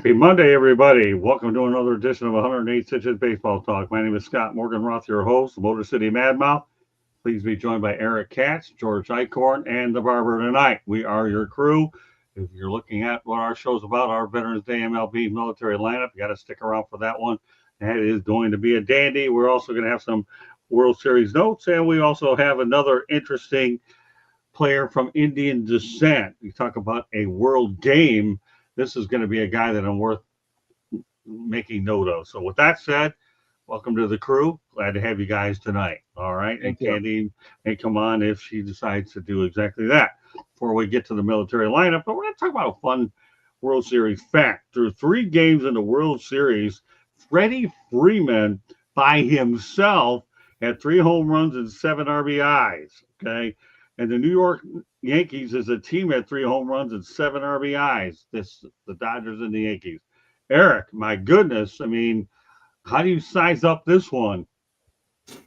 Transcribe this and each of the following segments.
Happy Monday, everybody. Welcome to another edition of 108 Stitches Baseball Talk. My name is Scott Morganroth, your host, the Motor City Madmouth. Please be joined by Eric Katz, George Eichhorn, and the Barber tonight. We are your crew. If you're looking at what our show's about, our Veterans Day MLB military lineup, you got to stick around for that one. That is going to be a dandy. We're also going to have some World Series notes, and we also have another interesting player from Indian descent. We talk about a world game. This is going to be a guy that I'm worth making note of. So with that said, welcome to the crew. Glad to have you guys tonight. All right. Thank and Candy may come on if she decides to do exactly that. Before we get to the military lineup, but we're going to talk about a fun World Series fact. Through 3 games in the World Series, Freddie Freeman by himself had 3 home runs and 7 RBIs. Okay. And the New York Yankees as a team had 3 home runs and 7 RBIs. The Dodgers and the Yankees. Eric, my goodness. I mean, how do you size up this one?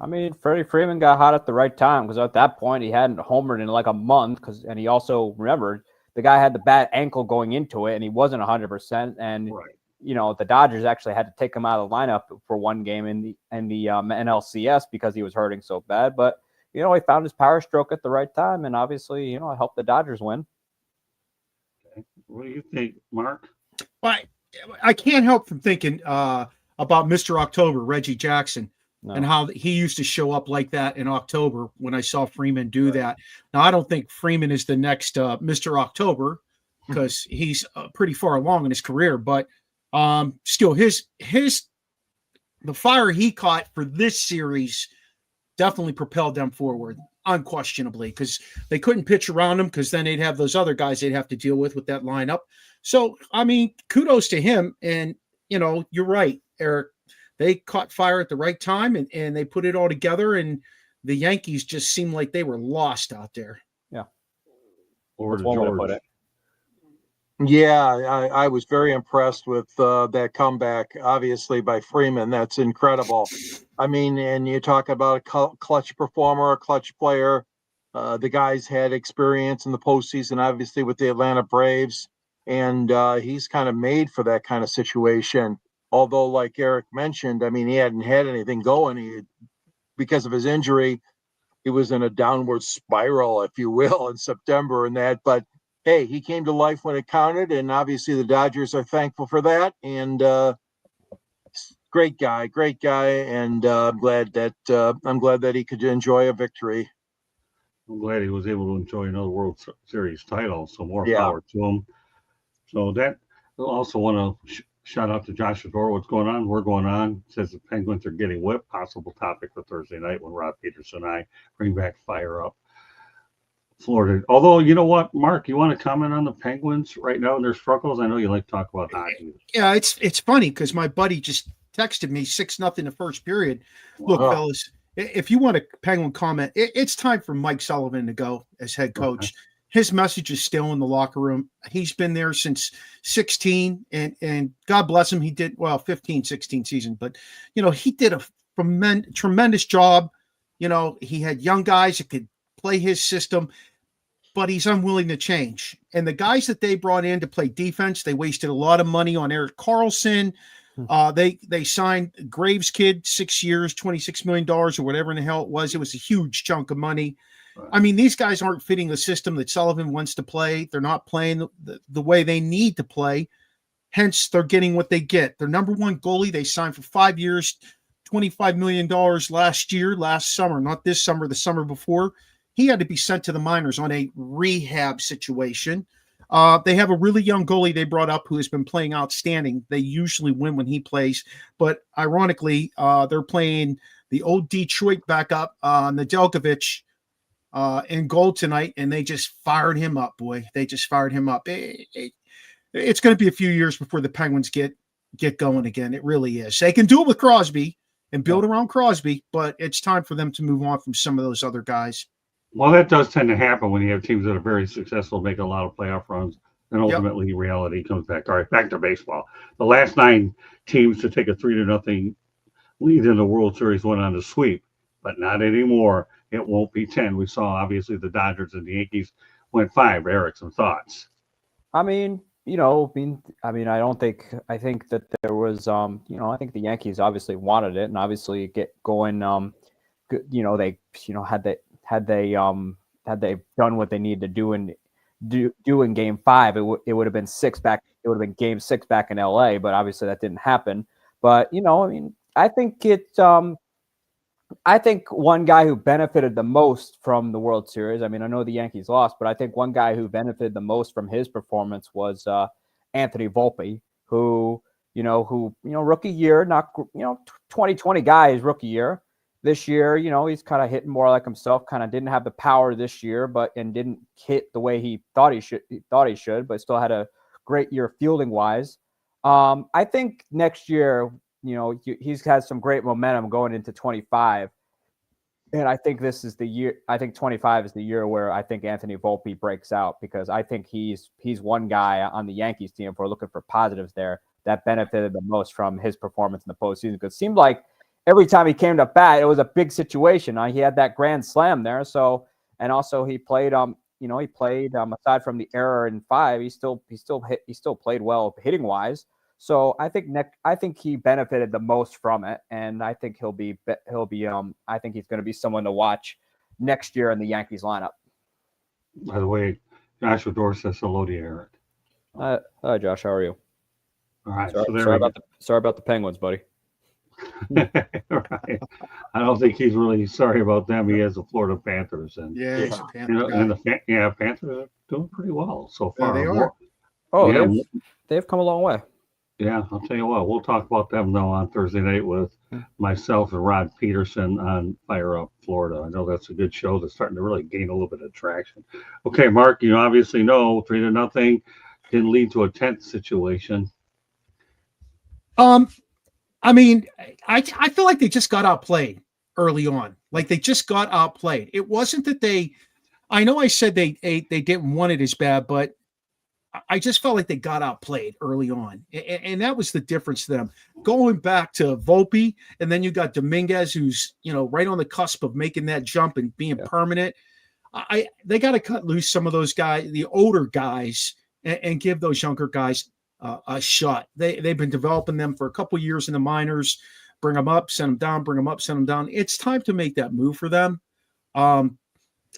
I mean, Freddie Freeman got hot at the right time because at that point he hadn't homered in like a month. And he also remembered the guy had the bad ankle going into it, and he wasn't 100%. And Right. You know, the Dodgers actually had to take him out of the lineup for one game in the NLCS because he was hurting so bad. But you know, he found his power stroke at the right time, and obviously, you know, it helped the Dodgers win. Okay. What do you think, Mark? Well, I can't help from thinking about Mr. October, Reggie Jackson, and how he used to show up like that in October when I saw Freeman do that. Now, I don't think Freeman is the next Mr. October because he's pretty far along in his career, but still, the fire he caught for this series definitely propelled them forward, unquestionably, because they couldn't pitch around him because then they'd have those other guys they'd have to deal with that lineup. So, I mean, kudos to him. And, you know, you're right, Eric. They caught fire at the right time and they put it all together, and the Yankees just seemed like they were lost out there. Yeah. Or to George. Yeah, I was very impressed with that comeback, obviously, by Freeman. That's incredible. I mean, and you talk about a clutch performer, a clutch player. The guy's had experience in the postseason, obviously, with the Atlanta Braves, and he's kind of made for that kind of situation. Although, like Eric mentioned, I mean, he hadn't had anything going. Because of his injury, he was in a downward spiral, if you will, in September and that. But hey, he came to life when it counted, and obviously the Dodgers are thankful for that. And great guy, and I'm glad that he could enjoy a victory. I'm glad he was able to enjoy another World Series title. So more power to him. So that I also want to shout out to Josh Fedora. What's going on? We're going on. Says the Penguins are getting whipped. Possible topic for Thursday night when Rob Peterson and I bring back Fire Up Florida. Although, you know what, Mark, you want to comment on the Penguins right now and their struggles? I know you like to talk about hockey. Yeah, it's funny because my buddy just texted me 6-0 the first period. Look, fellas, if you want a Penguin comment, it's time for Mike Sullivan to go as head coach. Okay. His message is still in the locker room. He's been there since 16, and God bless him. He did, 15, 16 season, but, you know, he did a tremendous job. You know, he had young guys that could play his system, but he's unwilling to change. And the guys that they brought in to play defense, they wasted a lot of money on Erik Karlsson. They signed Graves' kid 6 years, $26 million or whatever in the hell it was. It was a huge chunk of money. I mean, these guys aren't fitting the system that Sullivan wants to play. They're not playing the way they need to play. Hence, they're getting what they get. Their number one goalie, they signed for 5 years, $25 million last summer, not this summer, the summer before. He had to be sent to the minors on a rehab situation. They have a really young goalie they brought up who has been playing outstanding. They usually win when he plays. But ironically, they're playing the old Detroit backup, Nedeljkovic, in goal tonight, and they just fired him up, boy. They just fired him up. It's going to be a few years before the Penguins get going again. It really is. They can do it with Crosby and build around Crosby, but it's time for them to move on from some of those other guys. Well, that does tend to happen when you have teams that are very successful, make a lot of playoff runs, and ultimately reality comes back. All right, back to baseball. The last 9 teams to take a 3-0 lead in the World Series went on to sweep, but not anymore. It won't be 10. We saw, obviously, the Dodgers and the Yankees went 5. Eric, some thoughts? I mean, I don't think. I think that there was, I think the Yankees obviously wanted it, and obviously get going. They, had they done what they needed to do in Game 5, it would have been six back. It would have been Game 6 back in LA, but obviously that didn't happen. But I think I think one guy who benefited the most from the World Series, I know the Yankees lost, but I think one guy who benefited the most from his performance was Anthony Volpe, who rookie year, not 2020 guy is rookie year. This year, he's kind of hitting more like himself, kind of didn't have the power this year, and didn't hit the way he thought he should, but still had a great year fielding wise. I think next year, he's had some great momentum going into 25. And I think this is the year. I think 25 is the year where I think Anthony Volpe breaks out, because I think he's one guy on the Yankees team, if we're looking for positives there, that benefited the most from his performance in the postseason. Because it seemed like every time he came to bat, it was a big situation. He had that grand slam there. So, and also he played, aside from the error in 5, he still played well hitting wise. So I think he benefited the most from it, and I think I think he's going to be someone to watch next year in the Yankees lineup. By the way, Joshua Dorr says hello to you, Eric. Hi, Josh. How are you? All right. Sorry about the Penguins, buddy. Right. I don't think he's really sorry about them. He has the Florida Panthers, and he's a Panther and Panthers are doing pretty well so far. Yeah, they are. Oh, yeah, they've come a long way. Yeah, I'll tell you what. We'll talk about them though on Thursday night with myself and Rod Peterson on Fire Up Florida. I know that's a good show that's starting to really gain a little bit of traction. Okay, Mark, you obviously know 3-0 didn't lead to a tenth situation. I feel like they just got outplayed early on. Like they just got outplayed. It wasn't that I know I said they didn't want it as bad, but I just felt like they got outplayed early on. And that was the difference to them. Going back to Volpe, and then you got Dominguez, who's, right on the cusp of making that jump and being permanent. They got to cut loose some of those guys, the older guys, and give those younger guys a shot. They've been developing them for a couple of years in the minors. Bring them up, send them down, bring them up, send them down. It's time to make that move for them.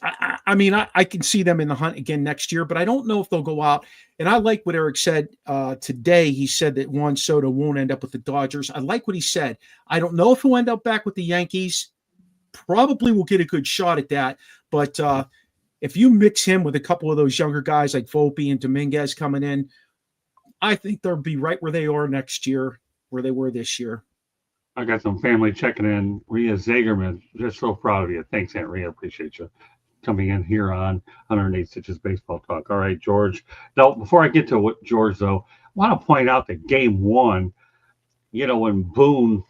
I can see them in the hunt again next year, but I don't know if they'll go out. And I like what Eric said today. He said that Juan Soto won't end up with the Dodgers. I like what he said. I don't know if he'll end up back with the Yankees. Probably will get a good shot at that. But if you mix him with a couple of those younger guys like Volpe and Dominguez coming in, I think they'll be right where they are next year, where they were this year. I got some family checking in. Rhea Zagerman, just so proud of you. Thanks, Aunt Rhea. Appreciate you coming in here on 108 Stitches Baseball Talk. All right, George. Now, before I get to what George, though, I want to point out that Game 1, when Boone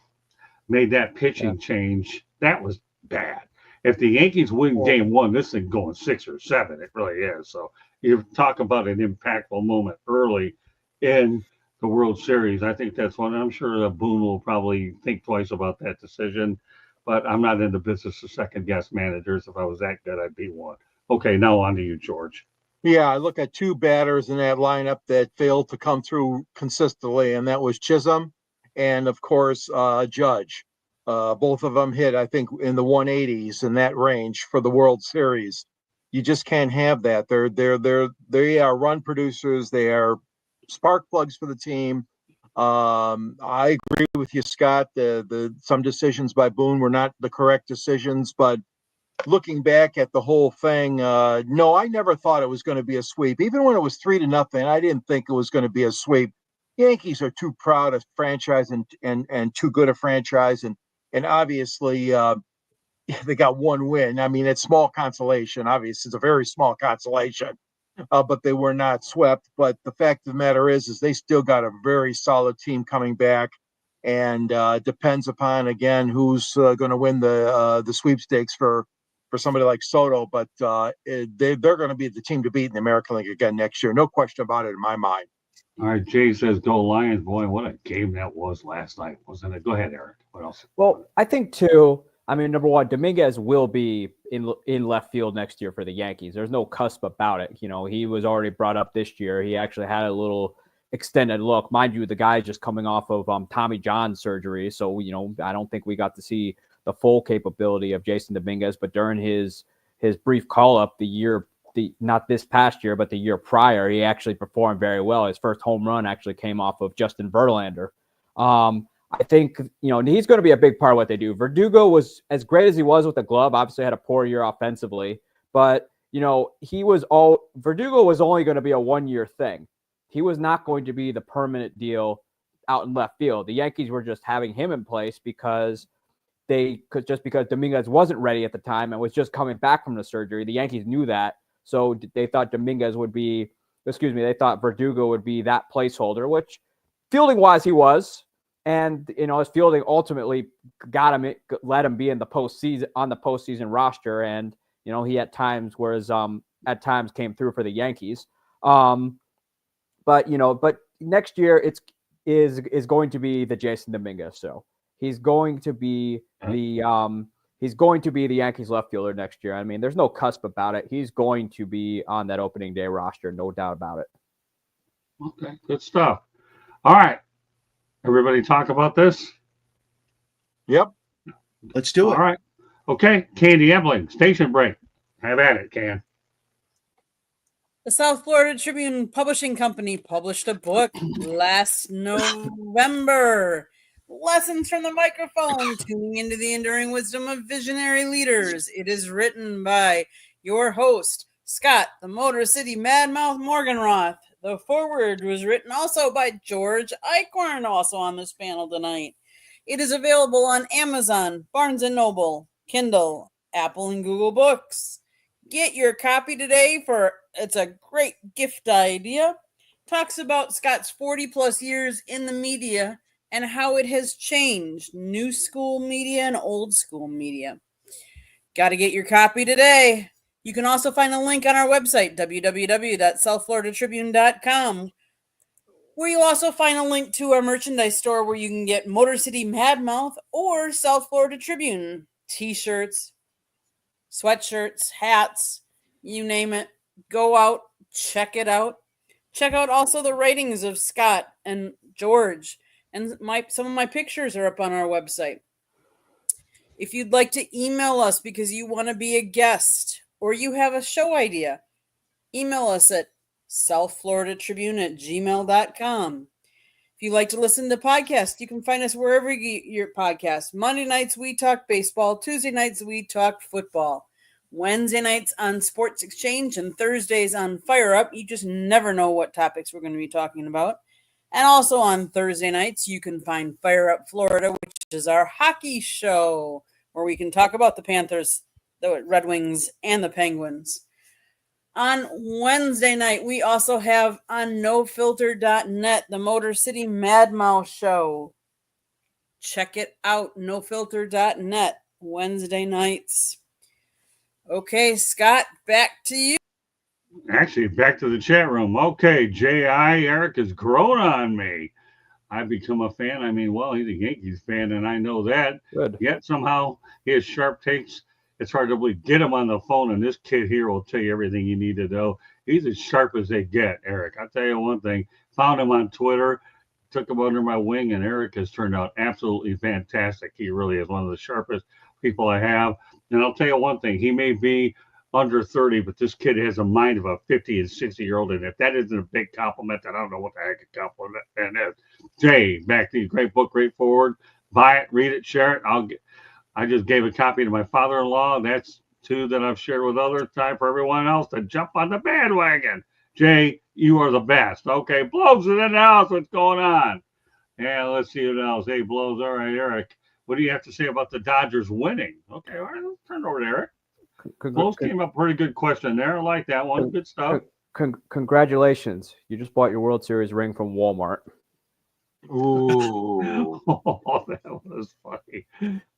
made that pitching change, that was bad. If the Yankees win Game 1, this thing going 6 or 7. It really is. So you talk about an impactful moment early in the World Series. I think that's one. I'm sure that Boone will probably think twice about that decision. But I'm not in the business of second-guess managers. If I was that good, I'd be one. Okay, now on to you, George. Yeah, I look at 2 batters in that lineup that failed to come through consistently, and that was Chisholm and, of course, Judge. Both of them hit, I think, in the 180s in that range for the World Series. You just can't have that. They are run producers. They are spark plugs for the team. I agree with you, Scott. Some decisions by Boone were not the correct decisions, but looking back at the whole thing, no, I never thought it was going to be a sweep. Even when it was 3-0, I didn't think it was going to be a sweep. Yankees are too proud a franchise and too good a franchise, and obviously they got 1 win. I mean, it's small consolation. Obviously, it's a very small consolation. But they were not swept. But the fact of the matter is they still got a very solid team coming back, and depends upon, again, who's going to win the sweepstakes for somebody like Soto. But they're going to be the team to beat in the American League again next year. No question about it in my mind. All right, Jay says go Lions. Boy, what a game that was last night, wasn't it? Go ahead, Eric. What else? Well, I think too. Number one, Dominguez will be in left field next year for the Yankees. There's no cusp about it. You know, he was already brought up this year. He actually had a little extended look. Mind you, the guy's just coming off of Tommy John surgery. So, you know, I don't think we got to see the full capability of Jasson Dominguez, but during his brief call-up not this past year, but the year prior, he actually performed very well. His first home run actually came off of Justin Verlander. I think, you know, he's going to be a big part of what they do. Verdugo was as great as he was with the glove, obviously had a poor year offensively, but, you know, Verdugo was only going to be a 1-year thing. He was not going to be the permanent deal out in left field. The Yankees were just having him in place because Dominguez wasn't ready at the time and was just coming back from the surgery. The Yankees knew that. So they thought Verdugo would be that placeholder, which fielding wise he was. And, you know, his fielding ultimately let him be in the postseason, on the postseason roster. And, you know, he at times at times came through for the Yankees. But next year is going to be the Jasson Dominguez. So he's going to be the Yankees left fielder next year. I mean, there's no cusp about it. He's going to be on that opening day roster, no doubt about it. Okay, good stuff. All right. Everybody talk about this? Yep. Let's do it. All right. Okay. Candy Ebling, station break. Have at it, Can. The South Florida Tribune Publishing Company published a book last November. Lessons from the Microphone, tuning into the enduring wisdom of visionary leaders. It is written by your host, Scott, the Motor City Madmouth Morganroth. The foreword was written also by George Eichhorn, also on this panel tonight. It is available on Amazon, Barnes & Noble, Kindle, Apple, and Google Books. Get your copy today it's a great gift idea. Talks about Scott's 40-plus years in the media and how it has changed new school media and old school media. Got to get your copy today. You can also find a link on our website, www.southfloridatribune.com, where you'll also find a link to our merchandise store where you can get Motor City Madmouth or South Florida Tribune t-shirts, sweatshirts, hats, you name it. Go out, check it out. Check out also the writings of Scott and George, and some of my pictures are up on our website. If you'd like to email us because you want to be a guest or you have a show idea, email us at southfloridatribune@gmail.com. If you like to listen to podcasts, you can find us wherever you get your podcasts. Monday nights, we talk baseball. Tuesday nights, we talk football. Wednesday nights on Sports Exchange and Thursdays on Fire Up. You just never know what topics we're going to be talking about. And also on Thursday nights, you can find Fire Up Florida, which is our hockey show, where we can talk about the Panthers, the Red Wings, and the Penguins. On Wednesday night, we also have on nofilter.net, the Motor City Madmouth show. Check it out, nofilter.net, Wednesday nights. Okay, Scott, back to you. Actually, back to the chat room. Okay, J.I. Eric has grown on me. I've become a fan. I mean, well, he's a Yankees fan, and I know that. Good. Yet somehow he has sharp takes. It's hard to believe. Get him on the phone, and this kid here will tell you everything you need to know. He's as sharp as they get, Eric. I'll tell you one thing. Found him on Twitter, took him under my wing, and Eric has turned out absolutely fantastic. He really is one of the sharpest people I have. And I'll tell you one thing. He may be under 30, but this kid has a mind of a 50 and 60-year-old. And if that isn't a big compliment, then I don't know what the heck a compliment is. Jay, back to you. Great book, great forward. Buy it, read it, share it. I just gave a copy to my father-in-law. That's 2 that I've shared with others. Time for everyone else to jump on the bandwagon. Jay, you are the best. Okay, Blows in the house. What's going on? Yeah, let's see what else. Hey, Blows. All right, Eric. What do you have to say about the Dodgers winning? Okay, all right, let's turn over to Eric. Blows came up pretty good question there. I like that one. Good stuff. Congratulations. You just bought your World Series ring from Walmart. Ooh. Oh, that was funny.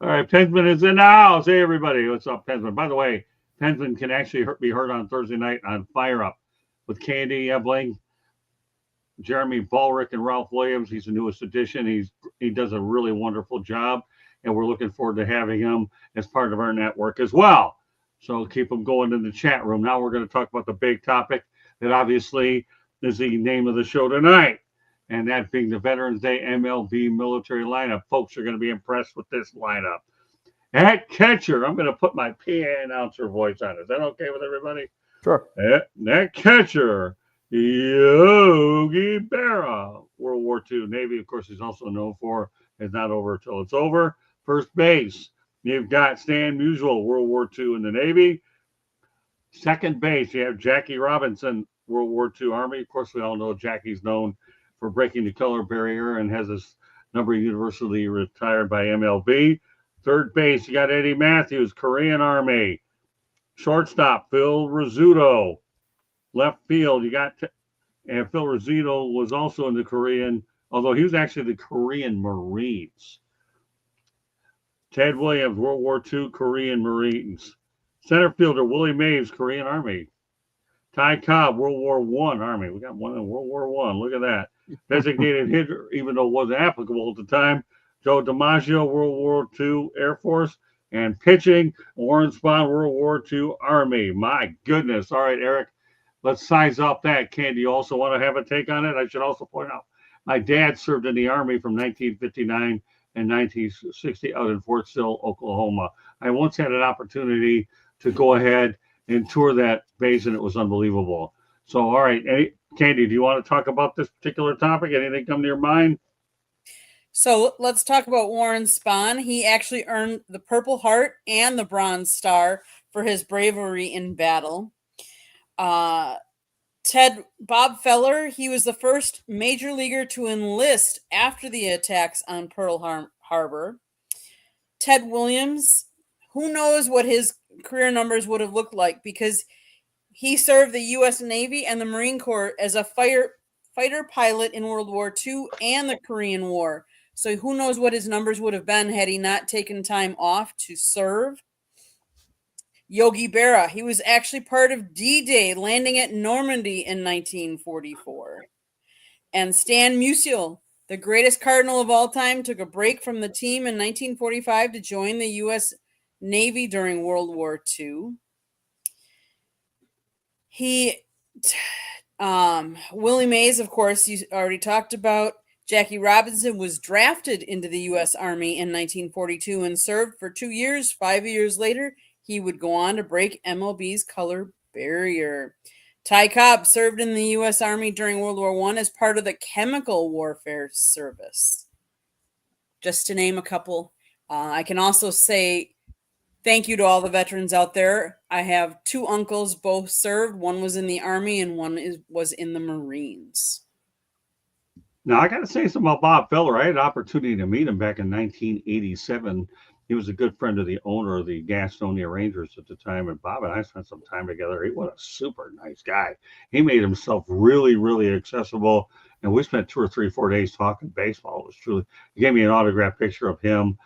All right, Pensman is in the house. Hey, everybody. What's up, Pensman? By the way, Pensman can actually be heard on Thursday night on Fire Up with Candy Ebling, Jeremy Bulrick, and Ralph Williams. He's the newest addition. He does a really wonderful job, and we're looking forward to having him as part of our network as well. So keep them going in the chat room. Now we're going to talk about the big topic that obviously is the name of the show tonight, and that being the Veterans Day MLB military lineup. Folks are going to be impressed with this lineup. At catcher, I'm going to put my PA announcer voice on. Is that okay with everybody? Sure. At catcher, Yogi Berra, World War II Navy. Of course, he's also known for "It's Not Over Till It's Over." First base, you've got Stan Musial, World War II in the Navy. Second base, you have Jackie Robinson, World War II Army. Of course, we all know Jackie's known for breaking the color barrier and has his number universally retired by MLB. Third base, you got Eddie Matthews, Korean Army. Shortstop, Phil Rizzuto. Left field, you got, and Phil Rizzuto was also in the Korean, although he was actually the Korean Marines. Ted Williams, World War II Korean Marines. Center fielder, Willie Mays, Korean Army. Ty Cobb, World War I Army. We got one in World War I. Look at that. Designated hitter, even though it wasn't applicable at the time. Joe DiMaggio, World War II Air Force. And pitching, Warren Spahn, World War II Army. My goodness. All right, Eric, let's size up that. Ken, do you also want to have a take on it? I should also point out, my dad served in the Army from 1959 and 1960 out in Fort Sill, Oklahoma. I once had an opportunity to go ahead and tour that base, and it was unbelievable. So, all right, Candy, do you want to talk about this particular topic? Anything come to your mind? So let's talk about Warren Spahn. He actually earned the Purple Heart and the Bronze Star for his bravery in battle. Bob Feller, he was the first major leaguer to enlist after the attacks on Pearl Harbor. Ted Williams, who knows what his career numbers would have looked like, because he served the U.S. Navy and the Marine Corps as a fighter pilot in World War II and the Korean War. So who knows what his numbers would have been had he not taken time off to serve. Yogi Berra, he was actually part of D-Day, landing at Normandy in 1944. And Stan Musial, the greatest Cardinal of all time, took a break from the team in 1945 to join the U.S. Navy during World War II. Willie Mays, of course, you already talked about. Jackie Robinson was drafted into the U.S. Army in 1942 and served for 2 years. 5 years later, he would go on to break MLB's color barrier. Ty Cobb served in the U.S. Army during World War I as part of the Chemical Warfare Service. Just to name a couple. I can also say thank you to all the veterans out there. I have 2 uncles, both served. One was in the Army and one was in the Marines. Now, I got to say something about Bob Feller. I had an opportunity to meet him back in 1987. He was a good friend of the owner of the Gastonia Rangers at the time, and Bob and I spent some time together. He was a super nice guy. He made himself really, really accessible, and we spent 2 or 3, 4 days talking baseball. It was truly, he gave me an autographed picture of him,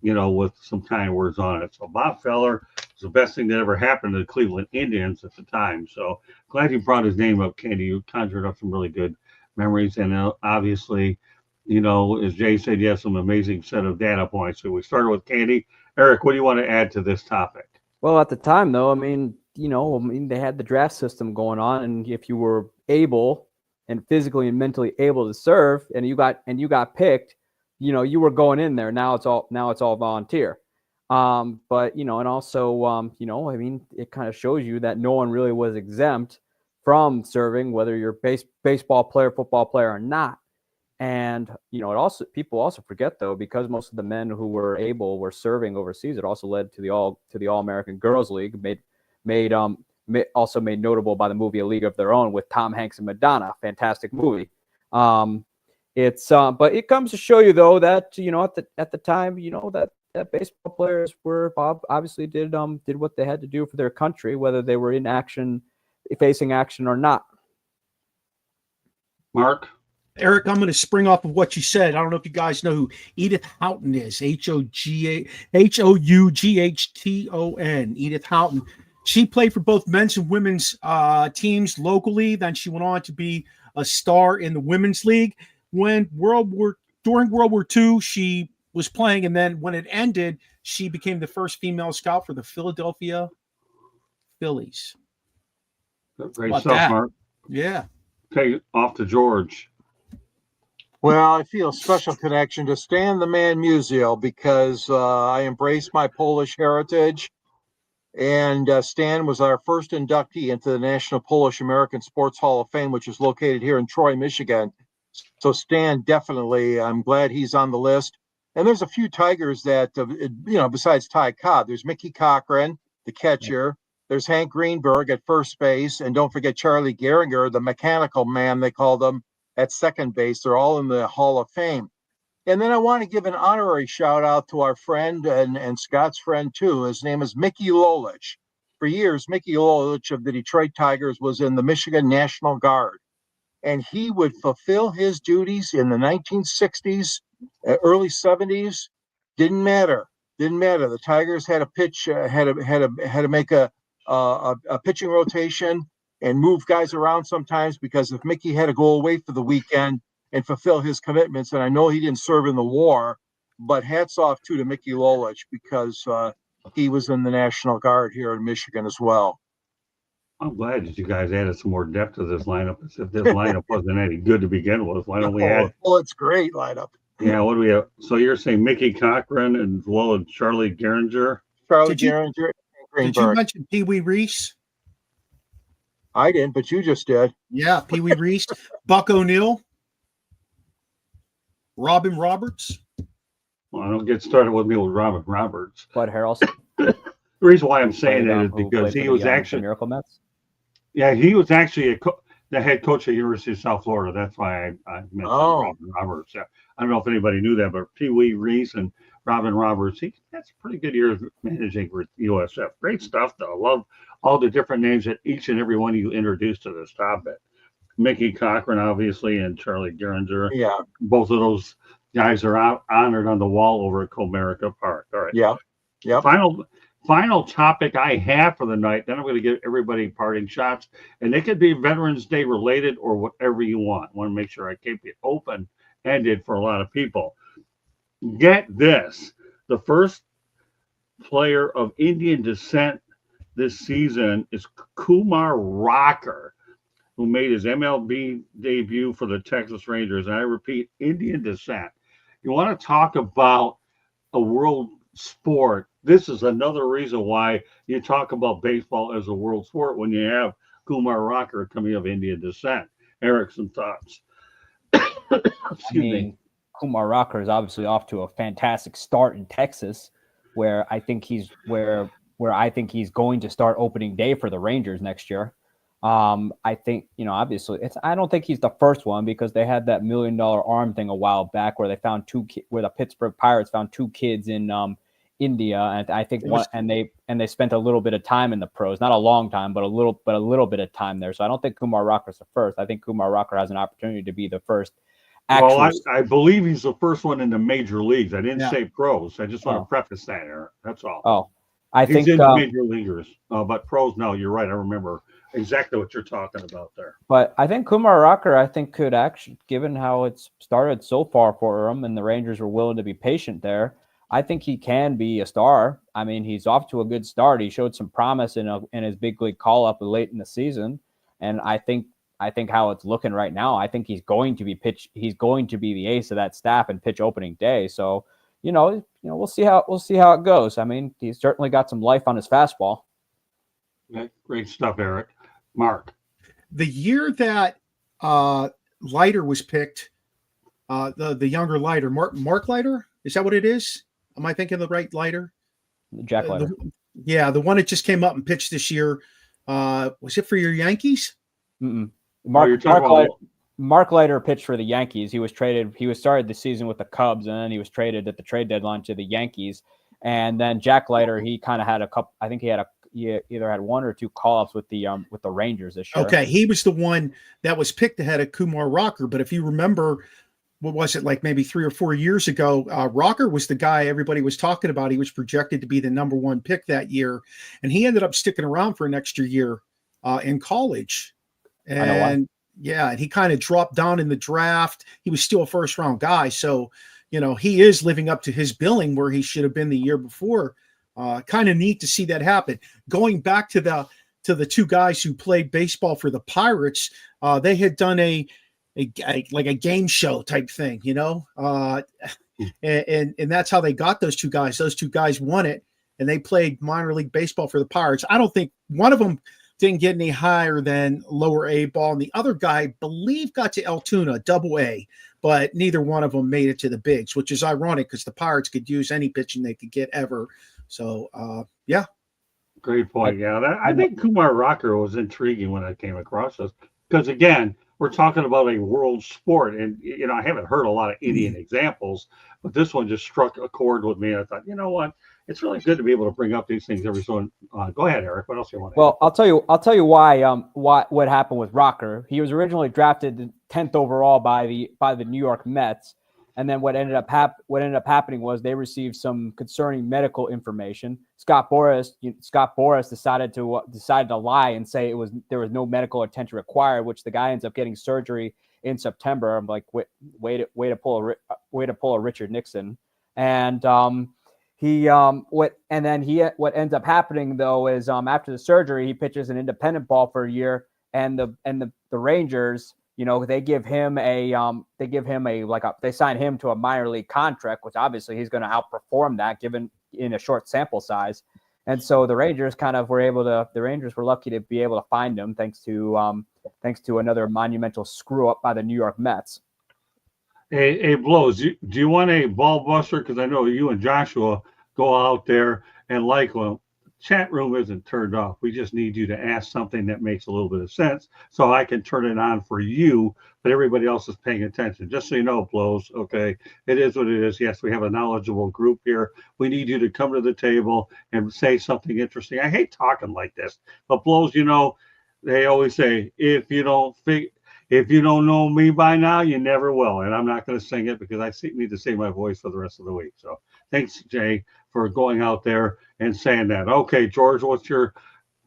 you know, with some kind words on it. So Bob Feller was the best thing that ever happened to the Cleveland Indians at the time. So glad you brought his name up, Candy. You conjured up some really good memories, and obviously, you know, as Jay said, you have some amazing set of data points. So we started with Candy. Eric, what do you want to add to this topic? Well, at the time, though, they had the draft system going on, and if you were able and physically and mentally able to serve, and you got picked, you know, you were going in there. Now it's all volunteer. But and also, it kind of shows you that no one really was exempt from serving, whether you're a baseball player, football player, or not. And people also forget, though, because most of the men who were able were serving overseas. It also led to the All-American Girls League, also made notable by the movie A League of Their Own with Tom Hanks and Madonna. Fantastic movie. But it comes to show you, though, that at the time, that baseball players obviously did what they had to do for their country, whether they were in action, facing action or not. Mark? Eric, I'm going to spring off of what you said. I don't know if you guys know who Edith Houghton is. Houghton. Edith Houghton. She played for both men's and women's teams locally. Then she went on to be a star in the women's league. During World War II, she was playing, and then when it ended, she became the first female scout for the Philadelphia Phillies. Great About stuff, that? Mark. Yeah. Okay, off to George. Well, I feel a special connection to Stan the Man Musial because I embrace my Polish heritage. And Stan was our first inductee into the National Polish American Sports Hall of Fame, which is located here in Troy, Michigan. So Stan, definitely, I'm glad he's on the list. And there's a few Tigers that, besides Ty Cobb, there's Mickey Cochran, the catcher. There's Hank Greenberg at first base. And don't forget Charlie Gehringer, the mechanical man, they called him, at second base. They're all in the Hall of Fame. And then I want to give an honorary shout out to our friend and Scott's friend too. His name is Mickey Lolich. For years, Mickey Lolich of the Detroit Tigers was in the Michigan National Guard. And he would fulfill his duties in the 1960s, early 70s. Didn't matter. The Tigers had a pitch, had to make a pitching rotation and move guys around sometimes, because if Mickey had to go away for the weekend and fulfill his commitments, and I know he didn't serve in the war, but hats off to Mickey Lolich, because he was in the National Guard here in Michigan as well. I'm glad that you guys added some more depth to this lineup. As if this lineup wasn't any good to begin with. Why don't we add? Well, it's great lineup. Yeah, what do we have? So you're saying Mickey Cochran and as well as Charlie Gehringer? Charlie Did you- Gehringer, and Did you Greenberg. mention Pee Wee Reese? I didn't, but you just did. Yeah, Pee Wee Reese, Buck O'Neill, Robin Roberts. Well, I don't get started with me with Robin Roberts. Bud Harrelson. The reason why I'm saying played, that is who because played he for was the actually, Miracle Mets. yeah, he was actually the head coach at University of South Florida. That's why I mentioned Robin Roberts. Yeah. I don't know if anybody knew that, but Pee Wee Reese and Robin Roberts, that's a pretty good year managing for USF. Great stuff, though. I love all the different names that each and every one of you introduced to this topic. Mickey Cochran, obviously, and Charlie Gehringer. Yeah, Both of those guys are out honored on the wall over at Comerica Park. All right. yeah. Yep. Final topic I have for the night. Then I'm going to give everybody parting shots, and it could be Veterans Day related or whatever you want. I want to make sure I keep it open-ended for a lot of people. Get this: the first player of Indian descent this season is Kumar Rocker, who made his MLB debut for the Texas Rangers. And I repeat, Indian descent. You want to talk about a world sport? This is another reason why you talk about baseball as a world sport when you have Kumar Rocker coming of Indian descent. Eric, some thoughts? Excuse me. Kumar Rocker is obviously off to a fantastic start in Texas, where I think he's going to start opening day for the Rangers next year. I think, obviously I don't think he's the first one, because they had that $1 million arm thing a while back where they found where the Pittsburgh Pirates found two kids in India, and I think they spent a little bit of time in the pros, not a long time, but a little bit of time there. So I don't think Kumar Rocker's the first. I think Kumar Rocker has an opportunity to be the first. Well, I believe he's the first one in the major leagues. I didn't Yeah. say pros. I just want to preface that, Eric. That's all. Oh, I He's think in the major leaguers, but pros. No, you're right. I remember exactly what you're talking about there. But I think Kumar Rocker, could actually, given how it's started so far for him, and the Rangers were willing to be patient there, I think he can be a star. I mean, he's off to a good start. He showed some promise in his big league call up late in the season, and I think how it's looking right now, I think he's going to be He's going to be the ace of that staff and pitch opening day. So, we'll see how it goes. I mean, he's certainly got some life on his fastball. Okay, great stuff, Eric. Mark. The year that Leiter was picked, the younger Leiter, Mark Leiter, is that what it is? Am I thinking the right Leiter? Jack Leiter. The one that just came up and pitched this year. Was it for your Yankees? Mm-mm. Mark Leiter pitched for the Yankees. He was traded. He started the season with the Cubs, and then he was traded at the trade deadline to the Yankees. And then Jack Leiter, he kind of had a couple. I think he either had one or two call-ups with the Rangers this year. Okay, he was the one that was picked ahead of Kumar Rocker. But if you remember, what was it, like maybe 3 or 4 years ago? Rocker was the guy everybody was talking about. He was projected to be the number one pick that year, and he ended up sticking around for an extra year in college. And yeah, and he kind of dropped down in the draft. He was still a first-round guy, so he is living up to his billing where he should have been the year before. Kind of neat to see that happen. Going back to to the two guys who played baseball for the Pirates. They had done a like a game show type thing, and that's how they got those two guys. Those two guys won it, and they played minor league baseball for the Pirates. I don't think one of them didn't get any higher than lower A ball, and the other guy, I believe, got to Altoona, double A, but neither one of them made it to the bigs, which is ironic because the Pirates could use any pitching they could get ever. So, yeah. Great point. Yeah, I think Kumar Rocker was intriguing when I came across this because, again, we're talking about a world sport, and I haven't heard a lot of Indian examples, but this one just struck a chord with me. I thought, you know what, it's really good to be able to bring up these things every so on. Go ahead, Eric. What else do you want to add? Well, I'll tell you why. What happened with Rocker? He was originally drafted 10th overall by the New York Mets, and then what ended up happening was they received some concerning medical information. Scott Boras decided to lie and say there was no medical attention required, which the guy ends up getting surgery in September. I'm like, way to pull a Richard Nixon, and what ends up happening though is after the surgery he pitches an independent ball for a year, and the Rangers, they sign him to a minor league contract, which obviously he's going to outperform that given in a short sample size. And so the Rangers were lucky to be able to find him thanks to another monumental screw up by the New York Mets. Hey, Blows, do you want a ball buster? Because I know you and Joshua go out there and chat room isn't turned off. We just need you to ask something that makes a little bit of sense so I can turn it on for you, but everybody else is paying attention. Just so you know, Blows, okay, it is what it is. Yes, we have a knowledgeable group here. We need you to come to the table and say something interesting. I hate talking like this, but Blows, they always say, if you don't know me by now, you never will. And I'm not going to sing it because I need to save my voice for the rest of the week. So thanks, Jay, for going out there and saying that. Okay, George, what's your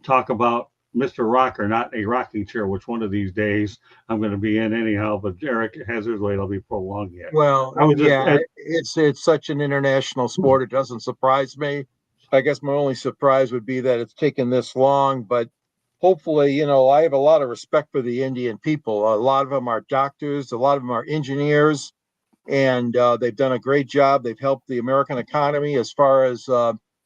talk about Mr. Rocker, not a rocking chair, which one of these days I'm going to be in anyhow, but Eric has his way. It'll be prolonged yet. Well, it's such an international sport. It doesn't surprise me. I guess my only surprise would be that it's taken this long, but hopefully, I have a lot of respect for the Indian people. A lot of them are doctors, a lot of them are engineers, and they've done a great job. They've helped the American economy as far as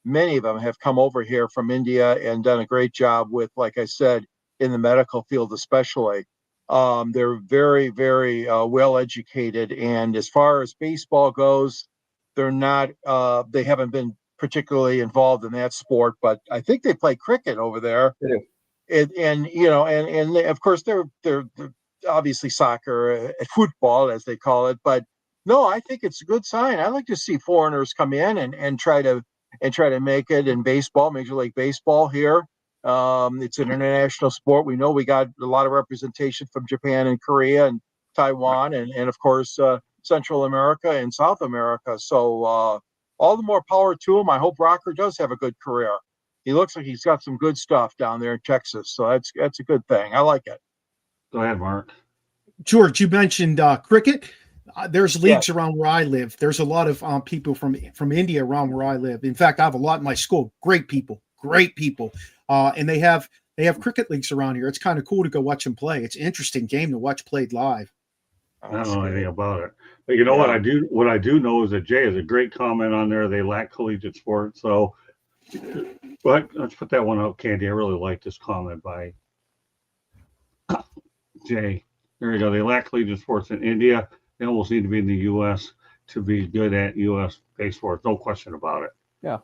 many of them have come over here from India and done a great job with, like I said, in the medical field especially. They're very, very well educated. And as far as baseball goes, they haven't been particularly involved in that sport, but I think they play cricket over there. And of course they're obviously soccer, football as they call it, but no, I think it's a good sign. I like to see foreigners come in and try to make it in baseball, Major League Baseball here. It's an international sport. We know we got a lot of representation from Japan and Korea and Taiwan and of course Central America and South America. So all the more power to him. I hope Rocker does have a good career. He looks like he's got some good stuff down there in Texas. So that's a good thing. I like it. Go ahead, Mark. George, you mentioned cricket. There's leagues around where I live. There's a lot of people from India around where I live. In fact, I have a lot in my school. Great people. And they have cricket leagues around here. It's kind of cool to go watch them play. It's an interesting game to watch played live. I don't know anything about it. But you know what I do? What I do know is that Jay has a great comment on there. They lack collegiate sport. So but let's put that one out, Candy. I really like this comment by Jay. There you go. They lack collegiate sports in India. They almost need to be in the U.S. to be good at U.S.-based sports. No question about it. Yeah.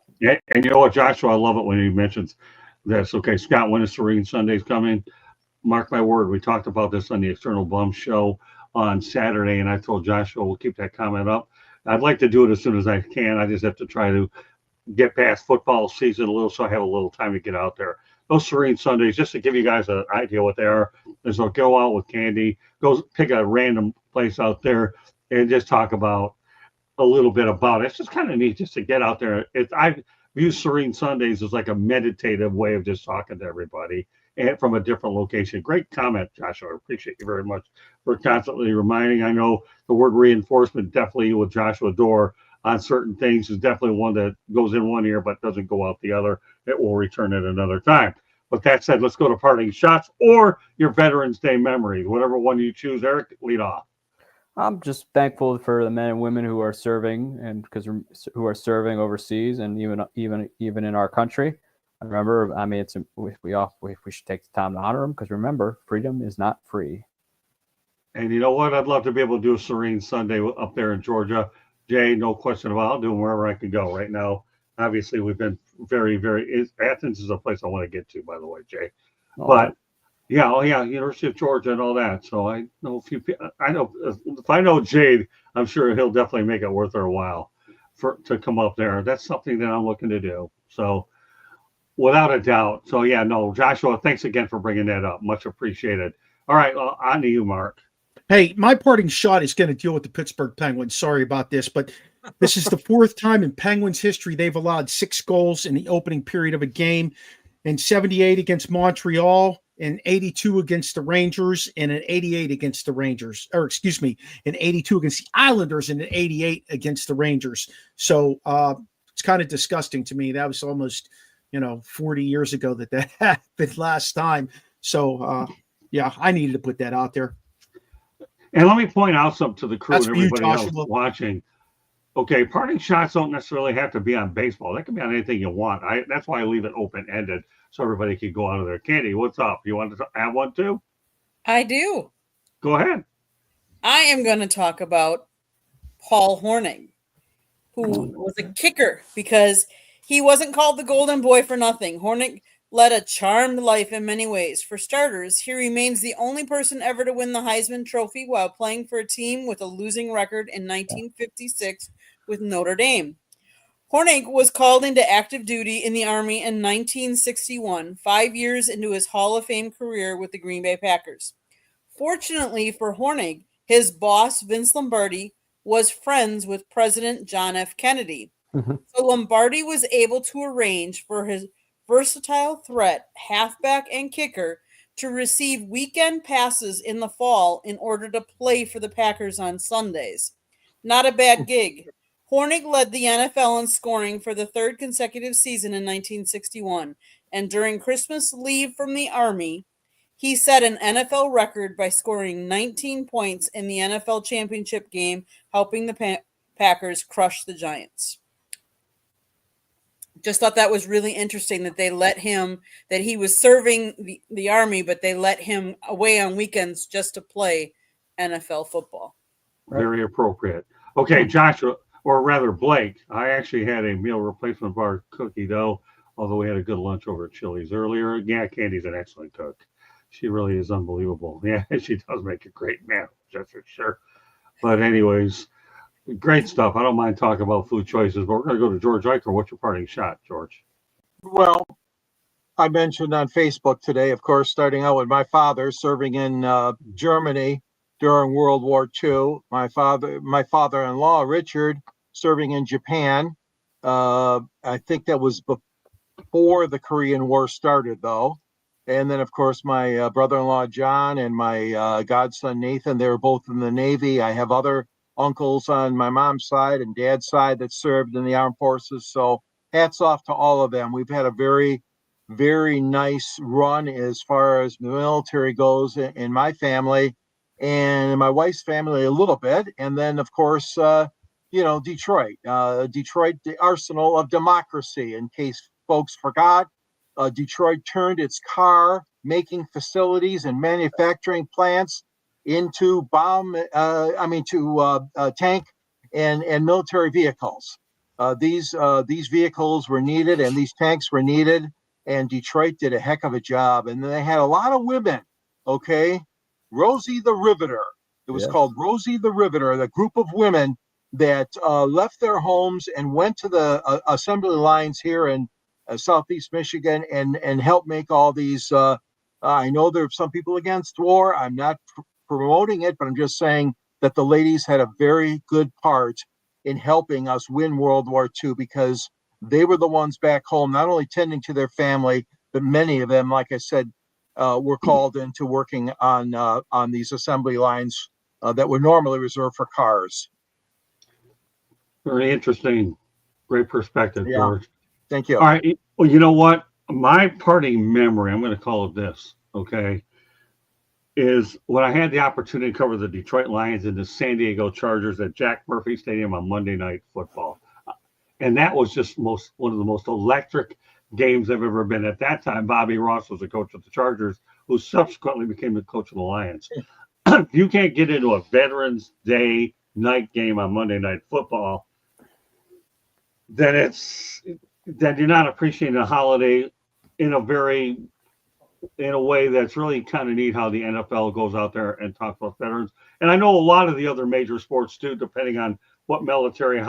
And you know what, Joshua? I love it when he mentions this. Okay, Scott, when is Serene Sunday's coming? Mark my word. We talked about this on the External Bum show on Saturday, and I told Joshua we'll keep that comment up. I'd like to do it as soon as I can. I just have to try to get past football season a little so I have a little time to get out there. Those Serene Sundays, just to give you guys an idea what they are, is they'll go out with Candy, go pick a random place out there and just talk about a little bit about it. It's just kind of neat just to get out there. I view Serene Sundays as like a meditative way of just talking to everybody and from a different location. Great comment, Joshua. I appreciate you very much for constantly reminding. I know the word reinforcement definitely with Joshua Dorr on certain things is definitely one that goes in one ear but doesn't go out the other. It will return at another time. With that said, let's go to parting shots or your Veterans Day memories, whatever one you choose. Eric, lead off. I'm just thankful for the men and women who are serving, and who are serving overseas and even in our country. Remember, I mean, we should take the time to honor them, because remember, freedom is not free. And you know what? I'd love to be able to do a serene Sunday up there in Georgia. Jay, no question about it. I'll do them wherever I can go. Right now, obviously, we've been very, Athens is a place I want to get to, by the way, Jay. But yeah, University of Georgia and all that. So I know a few people. I know if I know Jade, I'm sure he'll definitely make it worth our while to come up there. That's something that I'm looking to do. So without a doubt. So yeah, no, Joshua, thanks again for bringing that up. Much appreciated. All right, on to you, Mark. Hey, my parting shot is going to deal with the Pittsburgh Penguins. Sorry about this, but this is the fourth time in Penguins history they've allowed 6 goals in the opening period of a game, in 78 against Montreal, in 82 against the Rangers, and in 88 against the Rangers. Or excuse me, in 82 against the Islanders, and in 88 against the Rangers. So it's kind of disgusting to me. That was almost 40 years ago that happened last time. So yeah, I needed to put that out there. And let me point out something to the crew That's and for you, everybody else Joshua. watching. Okay, parting shots don't necessarily have to be on baseball. That can be on anything you want. That's why I leave it open-ended so everybody can go out of there. Candy, what's up? You want to add one too? I do. Go ahead. I am going to talk about Paul Hornung, who was a kicker, because he wasn't called the Golden Boy for nothing. Hornung led a charmed life in many ways. For starters, he remains the only person ever to win the Heisman Trophy while playing for a team with a losing record in 1956 with Notre Dame. Hornung was called into active duty in the Army in 1961, 5 years into his Hall of Fame career with the Green Bay Packers. Fortunately for Hornung, his boss, Vince Lombardi, was friends with President John F. Kennedy. So Lombardi was able to arrange for his versatile threat, halfback and kicker, to receive weekend passes in the fall in order to play for the Packers on Sundays. Not a bad gig. Hornung led the NFL in scoring for the 3rd consecutive season in 1961, and during Christmas leave from the Army, he set an NFL record by scoring 19 points in the NFL championship game, helping the Packers crush the Giants. Just thought that was really interesting that they let him, that he was serving the Army, but they let him away on weekends just to play NFL football. Very appropriate. Okay, Joshua, or rather Blake, I actually had a meal replacement bar cookie dough, although we had a good lunch over at Chili's earlier. Yeah, Candy's an excellent cook. She really is unbelievable. Yeah, she does make a great meal, just for sure. But anyways, great stuff. I don't mind talking about food choices, but we're going to go to George Eicher. What's your parting shot, George? Well, I mentioned on Facebook today, of course, starting out with my father serving in Germany during World War II. My father-in-law, Richard, serving in Japan. I think that was before the Korean War started, though. And then, of course, my brother-in-law, John, and my godson, Nathan, they were both in the Navy. I have other uncles on my mom's side and dad's side that served in the armed forces. So hats off to all of them. We've had a very, very nice run as far as the military goes in my family, and in my wife's family a little bit. And then, of course, Detroit, the arsenal of democracy, in case folks forgot. Detroit turned its car making facilities and manufacturing plants into tank and military vehicles. These vehicles were needed, and these tanks were needed, and Detroit did a heck of a job. And they had a lot of women. Okay, Rosie the Riveter. It was called Rosie the Riveter, the group of women that left their homes and went to the assembly lines here in Southeast Michigan and helped make all these. I know there are some people against war. I'm not promoting it, but I'm just saying that the ladies had a very good part in helping us win World War II, because they were the ones back home, not only tending to their family, but many of them, like I said, were called into working on these assembly lines that were normally reserved for cars. Very interesting. Great perspective, George. Thank you. All right. Well, you know what? my parting memory, I'm going to call it this, okay, is when I had the opportunity to cover the Detroit Lions and the San Diego Chargers at Jack Murphy Stadium on Monday Night Football. And that was just one of the most electric games I've ever been. At that time, Bobby Ross was the coach of the Chargers, who subsequently became the coach of the Lions. You can't get into a Veterans Day night game on Monday Night Football, then you're not appreciating the holiday in a way that's really kind of neat, how the NFL goes out there and talks about veterans. And I know a lot of the other major sports too, depending on what military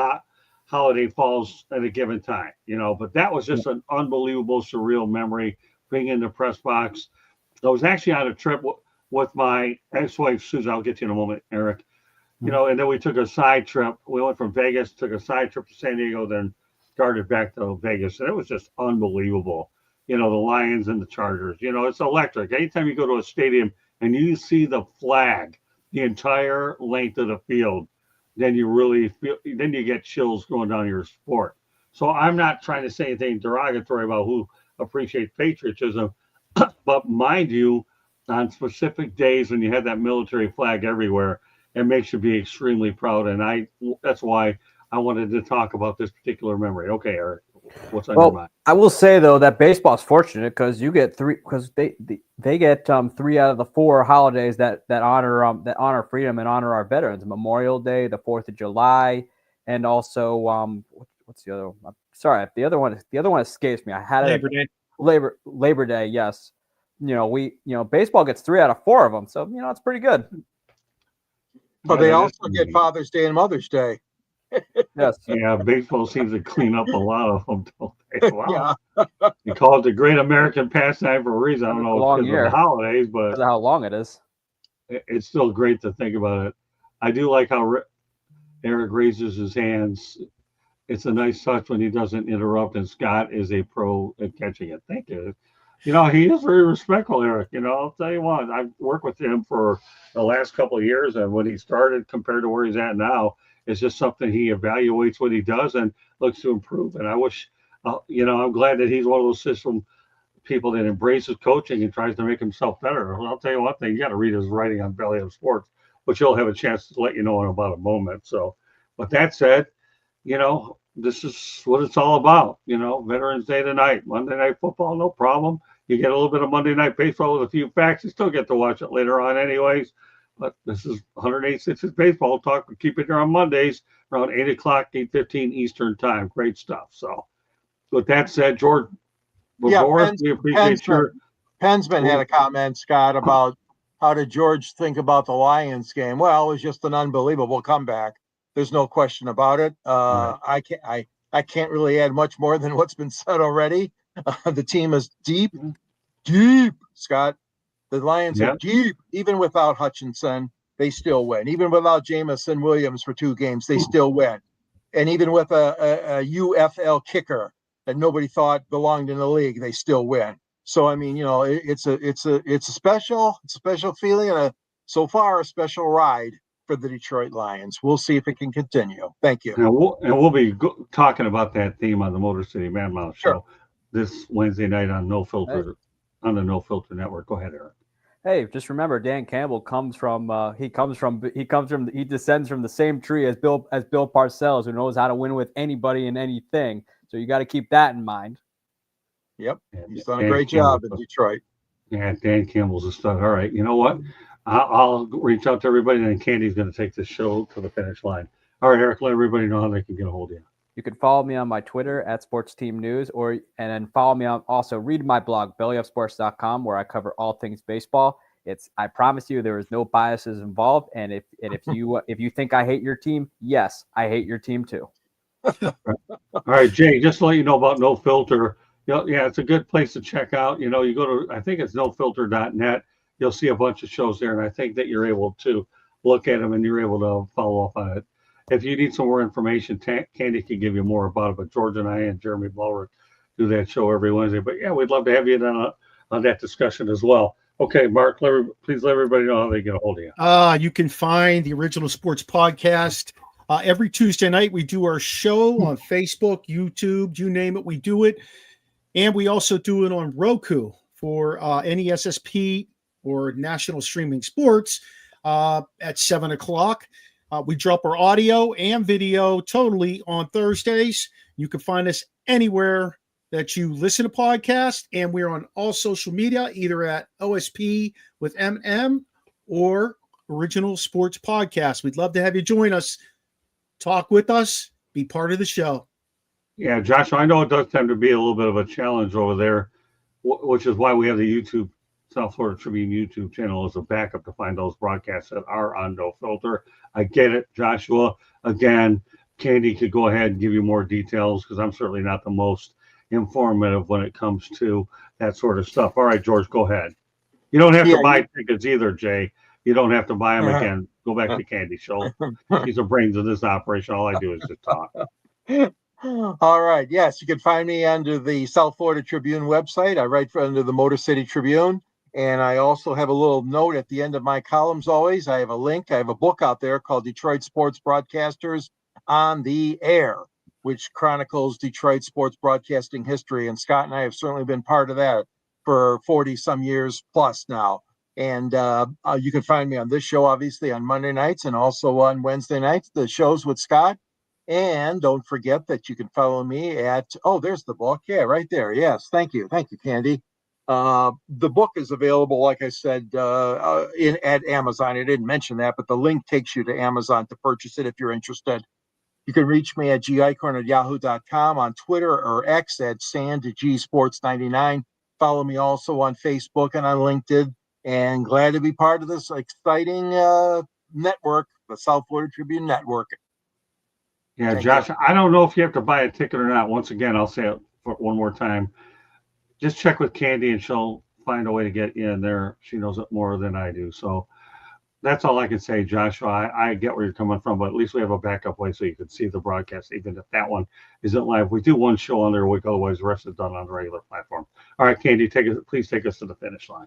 holiday falls at a given time, but that was just an unbelievable, surreal memory being in the press box. I was actually on a trip with my ex-wife, Susan. I'll get to you in a moment, Eric. And then we took a side trip. We went from Vegas, took a side trip to San Diego, then started back to Vegas. And it was just unbelievable. The Lions and the Chargers, it's electric. Anytime you go to a stadium and you see the flag the entire length of the field, then you get chills going down your sport. So I'm not trying to say anything derogatory about who appreciates patriotism, but mind you, on specific days when you have that military flag everywhere, it makes you be extremely proud. And that's why I wanted to talk about this particular memory. Okay, Eric, what's on your mind? I will say though that baseball's fortunate because you get they get 3 out of the 4 holidays that honor freedom and honor our veterans: Memorial Day, the 4th of July, and also what's the other one? I'm sorry, the other one escapes me. I had Labor Day. Labor Day, yes. Baseball gets 3 out of 4 of them, so it's pretty good. But they also get Father's Day and Mother's Day. Yes. Yeah, baseball seems to clean up a lot of them, don't they? Wow. Yeah. You call it the great American pastime for a reason. I don't know Long because year. of the holidays, but Because of how long it is. it's still great to think about it. I do like how Eric raises his hands. It's a nice touch when he doesn't interrupt, and Scott is a pro at catching it. Thank you. He is very respectful, Eric. I'll tell you what, I've worked with him for the last couple of years, and when he started compared to where he's at now, it's just something he evaluates what he does and looks to improve. And I wish, I'm glad that he's one of those system people that embraces coaching and tries to make himself better. Well, I'll tell you one thing, you got to read his writing on Belly of Sports, which he'll have a chance to let you know in about a moment. So, with that said, this is what it's all about. Veterans Day tonight, Monday Night Football, no problem. You get a little bit of Monday Night Baseball with a few facts. You still get to watch it later on anyways. But this is 108 Stitches Baseball Talk. We keep it here on Mondays around 8 o'clock, 8:15 Eastern Time. Great stuff. So with that said, George, we appreciate your... Pensman had a comment, Scott, about how did George think about the Lions game? Well, it was just an unbelievable comeback. There's no question about it. Right. I can't really add much more than what's been said already. The team is deep, Scott. The Lions are deep. Even without Hutchinson, they still win. Even without Jamison Williams for 2 games, they still win. And even with a UFL kicker that nobody thought belonged in the league, they still win. So I mean, it's a special feeling and so far a special ride for the Detroit Lions. We'll see if it can continue. Thank you. And we'll be talking about that theme on the Motor City Man Mouth show this Wednesday night on No Filter on the No Filter Network. Go ahead, Eric. Hey, just remember, Dan Campbell descends from the same tree as Bill Parcells, who knows how to win with anybody and anything. So you got to keep that in mind. Yep, he's done a great job in Detroit. Yeah, Dan Campbell's a stud. All right, you know what? I'll reach out to everybody, and then Candy's going to take the show to the finish line. All right, Eric, let everybody know how they can get a hold of you. You can follow me on my Twitter at Sports Team News, and then follow me on, also read my blog, bellyupsports.com, where I cover all things baseball. I promise you there is no biases involved. And if you think I hate your team, yes, I hate your team too. All right, Jay, just to let you know about No Filter. It's a good place to check out. You go to, I think it's nofilter.net. You'll see a bunch of shows there, and I think that you're able to look at them and you're able to follow up on it. If you need some more information, Candy can give you more about it, but George and I and Jeremy Blauer do that show every Wednesday. But yeah, we'd love to have you on that discussion as well. Okay, Mark, please let everybody know how they get a hold of you. You can find the Original Sports Podcast. Every Tuesday night, we do our show on Facebook, YouTube, you name it, we do it. And we also do it on Roku for NESSP or National Streaming Sports at 7 o'clock. We drop our audio and video totally on Thursdays. You can find us anywhere that you listen to podcasts, and we're on all social media, either at OSP with MM or Original Sports Podcast. We'd love to have you join us, talk with us, be part of the show. Yeah, Josh, I know it does tend to be a little bit of a challenge over there, which is why we have the YouTube South Florida Tribune YouTube channel as a backup to find those broadcasts that are on No Filter. I get it, Joshua. Again, Candy could go ahead and give you more details because I'm certainly not the most informative when it comes to that sort of stuff. All right, George, go ahead. You don't have to buy tickets either, Jay. You don't have to buy them again. Go back to Candy. She's the brains of this operation. All I do is just talk. All right. Yes, you can find me under the South Florida Tribune website. I write under the Motor City Tribune. And I also have a little note at the end of my columns always. I have a link. I have a book out there called Detroit Sports Broadcasters on the Air, which chronicles Detroit sports broadcasting history. And Scott and I have certainly been part of that for 40 some years plus now. And you can find me on this show, obviously, on Monday nights and also on Wednesday nights, the shows with Scott. And don't forget that you can follow me at, there's the book. Yeah, right there. Yes. Thank you. Thank you, Candy. The book is available, like I said, at Amazon. I didn't mention that, but the link takes you to Amazon to purchase it if you're interested. You can reach me at gicorn@yahoo.com, on Twitter or X at SandGSports99. Follow me also on Facebook and on LinkedIn. And glad to be part of this exciting network, the South Florida Tribune Network. Yeah, Josh, I don't know if you have to buy a ticket or not. Once again, I'll say it for one more time. Just check with Candy and she'll find a way to get in there. She knows it more than I do. So that's all I can say, Joshua. I get where you're coming from, but at least we have a backup way so you can see the broadcast, even if that one isn't live. We do one show on there a week, otherwise the rest is done on the regular platform. All right, Candy, please take us to the finish line.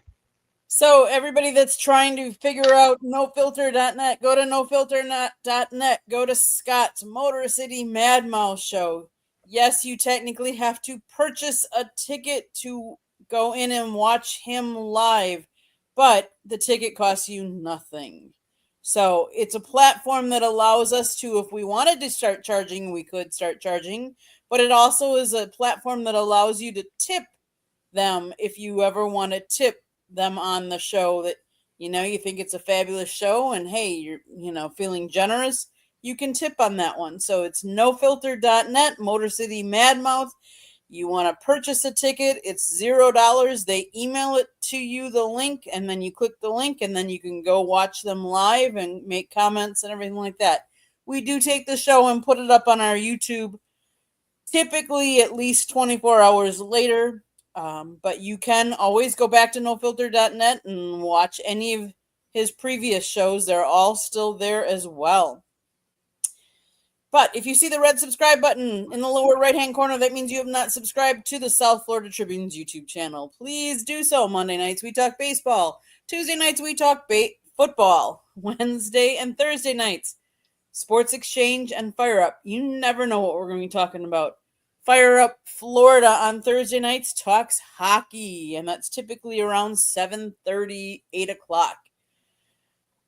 So everybody that's trying to figure out nofilter.net, go to nofilter.net, go to Scott's Motor City Mad Mouse show. Yes, you technically have to purchase a ticket to go in and watch him live, but the ticket costs you nothing. So it's a platform that allows us to, if we wanted to start charging, we could start charging, but it also is a platform that allows you to tip them if you ever want to tip them on the show that, you think it's a fabulous show and hey, you're, feeling generous. You can tip on that one. So it's nofilter.net, Motor City Madmouth. You want to purchase a ticket, it's $0. They email it to you, the link, and then you click the link, and then you can go watch them live and make comments and everything like that. We do take the show and put it up on our YouTube, typically at least 24 hours later. But you can always go back to nofilter.net and watch any of his previous shows. They're all still there as well. But if you see the red subscribe button in the lower right-hand corner, that means you have not subscribed to the South Florida Tribune's YouTube channel. Please do so. Monday nights, we talk baseball. Tuesday nights, we talk football. Wednesday and Thursday nights, Sports Exchange and Fire Up. You never know what we're going to be talking about. Fire Up Florida on Thursday nights talks hockey, and that's typically around 7:30, 8 o'clock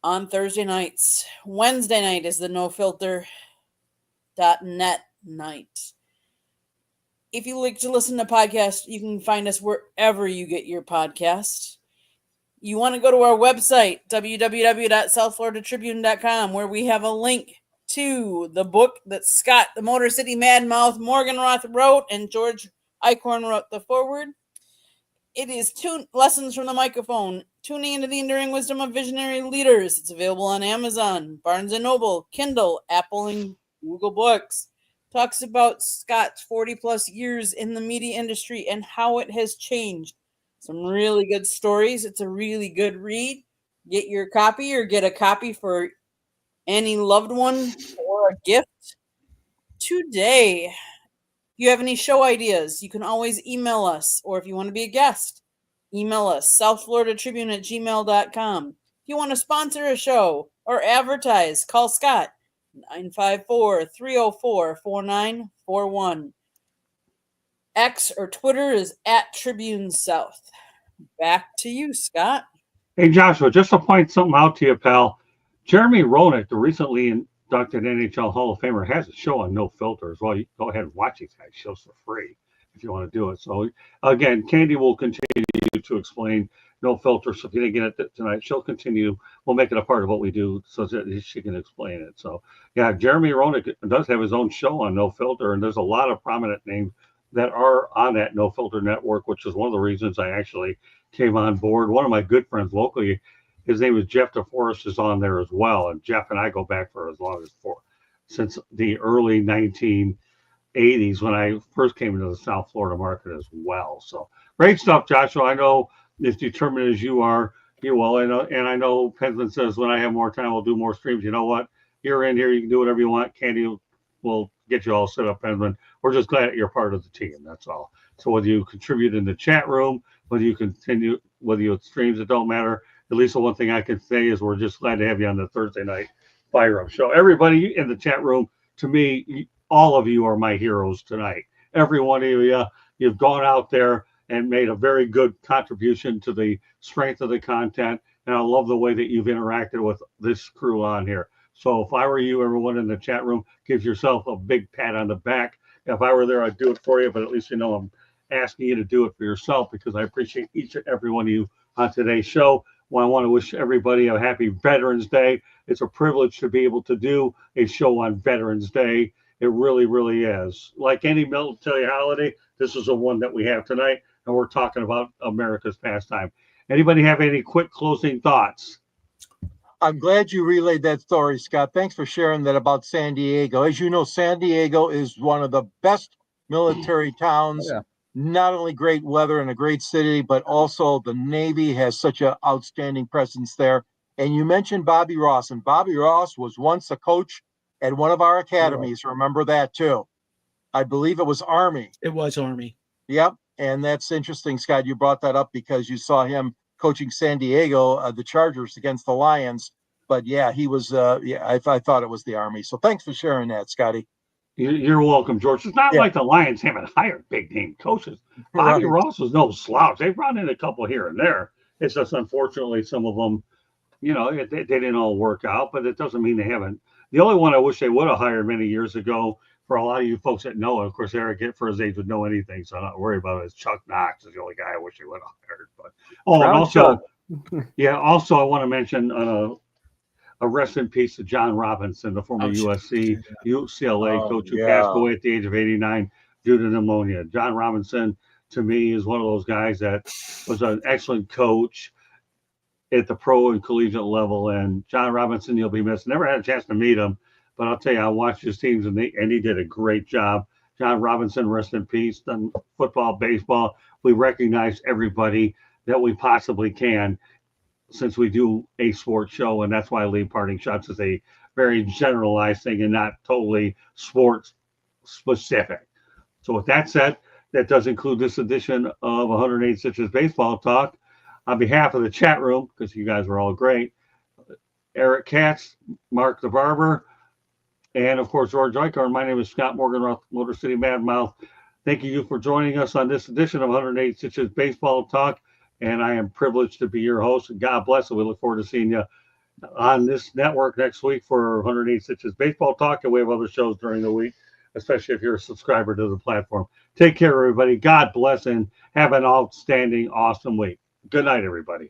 on Thursday nights. Wednesday night is the nofilter.net night. If you like to listen to podcasts, you can find us wherever you get your podcast. You want to go to our website, www.southfloridatribune.com, where we have a link to the book that Scott, the Motor City Madmouth, Morgenroth wrote, and George Eichhorn wrote the foreword. It is Lessons from the Microphone, Tuning into the Enduring Wisdom of Visionary Leaders. It's available on Amazon, Barnes & Noble, Kindle, Apple, and Google Books. Talks about Scott's 40-plus years in the media industry and how it has changed. Some really good stories. It's a really good read. Get your copy or get a copy for any loved one or a gift today. If you have any show ideas, you can always email us. Or if you want to be a guest, email us, southfloridatribune@gmail.com. If you want to sponsor a show or advertise, call Scott, 954-304-4941. X or Twitter is at Tribune South. Back to you, Scott. Hey, Joshua, just to point something out to you, pal. Jeremy Roenick, the recently inducted NHL Hall of Famer, has a show on No Filter as well. You can go ahead and watch these guys' shows for free if you want to do it. So, again, Candy will continue to explain No Filter. So if you didn't get it tonight, she'll continue. We'll make it a part of what we do so that she can explain it. So, yeah, Jeremy Roenick does have his own show on No Filter, and there's a lot of prominent names that are on that No Filter network, which is one of the reasons I actually came on board. One of my good friends locally, his name is Jeff DeForest, is on there as well. And Jeff and I go back for as long as since the early 1980s when I first came into the South Florida market as well. So great stuff, Joshua. I know as determined as you are, you will. And I know Pensman says when I have more time, we'll do more streams. You know what? You're in here. You can do whatever you want. Candy will get you all set up, Pensman. We're just glad that you're part of the team. That's all. So whether you contribute in the chat room, whether you continue, whether you streams, it don't matter. At least the one thing I can say is we're just glad to have you on the Thursday night Fire Up Show. Everybody in the chat room, to me, all of you are my heroes tonight. Every one of you, you've gone out there and made a very good contribution to the strength of the content. And I love the way that you've interacted with this crew on here. So if I were you, everyone in the chat room, give yourself a big pat on the back. If I were there, I'd do it for you, but at least you know I'm asking you to do it for yourself because I appreciate each and every one of you on today's show. Well, I want to wish everybody a happy Veterans Day. It's a privilege to be able to do a show on Veterans Day. It really, really is. Like any military holiday, this is the one that we have tonight, and we're talking about America's pastime. Anybody have any quick closing thoughts? I'm glad you relayed that story, Scott. Thanks for sharing that about San Diego. As you know, San Diego is one of the best military towns. Yeah. Not only great weather and a great city, but also the Navy has such an outstanding presence there. And you mentioned Bobby Ross, and Bobby Ross was once a coach at one of our academies. Remember that too. I believe it was Army. It was Army. Yep. And that's interesting, Scott. You brought that up because you saw him coaching San Diego, the Chargers against the Lions. But yeah, he was, I thought it was the Army. So thanks for sharing that, Scotty. You're welcome, George. It's not like the Lions haven't hired big name coaches. Bobby Ross was no slouch. They've brought in a couple here and there. It's just unfortunately some of them, they didn't all work out, but it doesn't mean they haven't. The only one I wish they would have hired many years ago, for a lot of you folks that know, and of course, Eric for his age would know anything, so I'm not worried about it, is Chuck Knox is the only guy I wish they would have hired. But also I want to mention a rest in peace to John Robinson, the former UCLA coach who passed away at the age of 89 due to pneumonia. John Robinson, to me, is one of those guys that was an excellent coach at the pro and collegiate level. And John Robinson, you'll be missed. Never had a chance to meet him, but I'll tell you, I watched his teams, and he did a great job. John Robinson, rest in peace. Done football, baseball. We recognize everybody that we possibly can, since we do a sports show, and that's why I leave parting shots as a very generalized thing and not totally sports specific. So with that said, that does include this edition of 108 Stitches Baseball Talk. On behalf of the chat room, because you guys were all great, Eric Katz, Mark the Barber, and of course, George Eichhorn. My name is Scott Morgan, Motor City Mad Mouth. Thank you for joining us on this edition of 108 Stitches Baseball Talk. And I am privileged to be your host. And God bless. And we look forward to seeing you on this network next week for 108 Stitches Baseball Talk. And we have other shows during the week, especially if you're a subscriber to the platform. Take care, everybody. God bless and have an outstanding, awesome week. Good night, everybody.